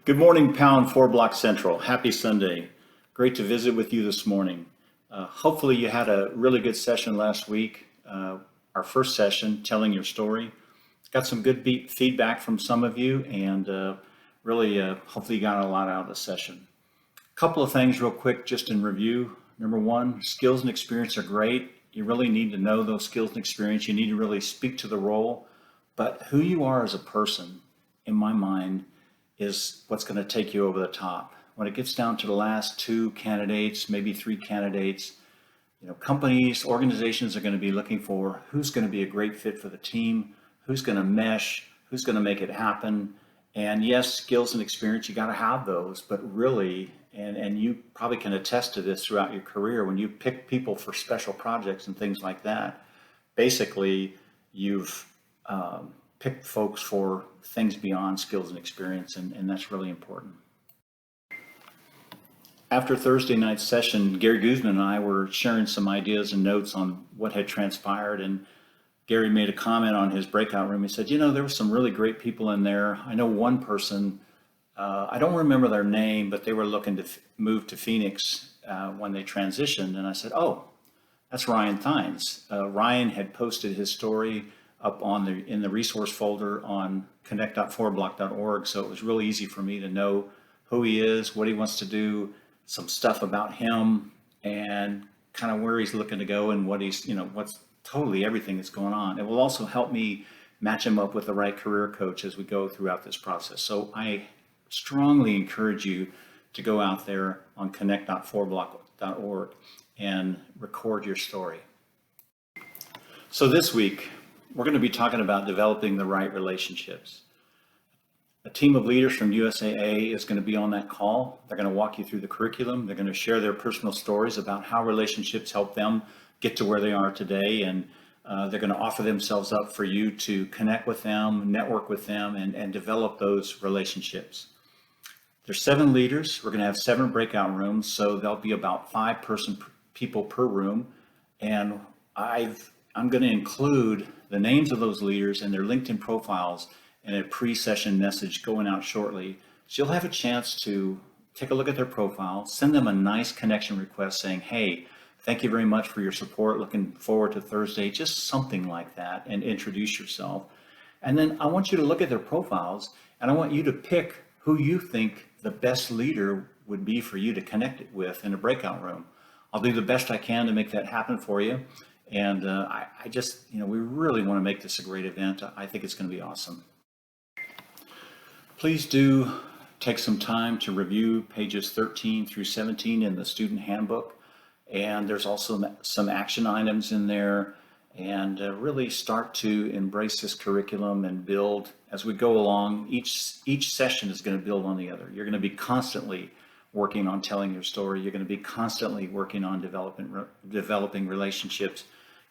Good morning, Pound FourBlock Central. Happy Sunday. Great to visit with you this morning. Hopefully you had a really good session last week. Our first session, telling your story. Got some good feedback from some of you, and really hopefully you got a lot out of the session. A couple of things real quick just in review. Number one, skills and experience are great. You really need to know those skills and experience. You need to really speak to the role, but who you are as a person, in my mind, is what's going to take you over the top. When it gets down to the last two candidates, maybe three candidates, companies, organizations are going to be looking for who's going to be a great fit for the team, who's going to mesh, who's going to make it happen. And yes, skills and experience, you got to have those, but really, and you probably can attest to this throughout your career, when you pick people for special projects and things like that, basically you've picked folks for things beyond skills and experience, and that's really important. After Thursday night's session, Gary Guzman and I were sharing some ideas and notes on what had transpired, and Gary made a comment on his breakout room. He said, there were some really great people in there. I know one person, I don't remember their name, but they were looking to move to Phoenix when they transitioned, and I said, oh, that's Ryan Thines. Ryan had posted his story up in the resource folder on connect.fourblock.org, so it was really easy for me to know who he is, what he wants to do, some stuff about him, and kind of where he's looking to go and what he's, what's totally everything that's going on. It will also help me match him up with the right career coach as we go throughout this process. So I strongly encourage you to go out there on connect.fourblock.org and record your story. So this week, we're going to be talking about developing the right relationships. A team of leaders from USAA is going to be on that call. They're going to walk you through the curriculum. They're going to share their personal stories about how relationships help them get to where they are today, and they're going to offer themselves up for you to connect with them, network with them, and develop those relationships. There's 7 leaders. We're going to have 7 breakout rooms, so there'll be about 5 people per room, and I'm going to include the names of those leaders and their LinkedIn profiles in a pre-session message going out shortly. So you'll have a chance to take a look at their profile, send them a nice connection request saying, hey, thank you very much for your support, looking forward to Thursday, just something like that, and introduce yourself. And then I want you to look at their profiles, and I want you to pick who you think the best leader would be for you to connect it with in a breakout room. I'll do the best I can to make that happen for you. And I just, we really want to make this a great event. I think it's going to be awesome. Please do take some time to review pages 13 through 17 in the student handbook. And there's also some action items in there, and really start to embrace this curriculum and build as we go along. Each session is going to build on the other. You're going to be constantly working on telling your story. You're going to be constantly working on developing relationships.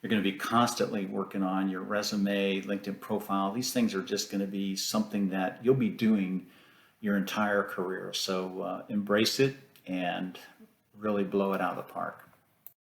You're going to be constantly working on your resume, LinkedIn profile. These things are just going to be something that you'll be doing your entire career. So embrace it and really blow it out of the park.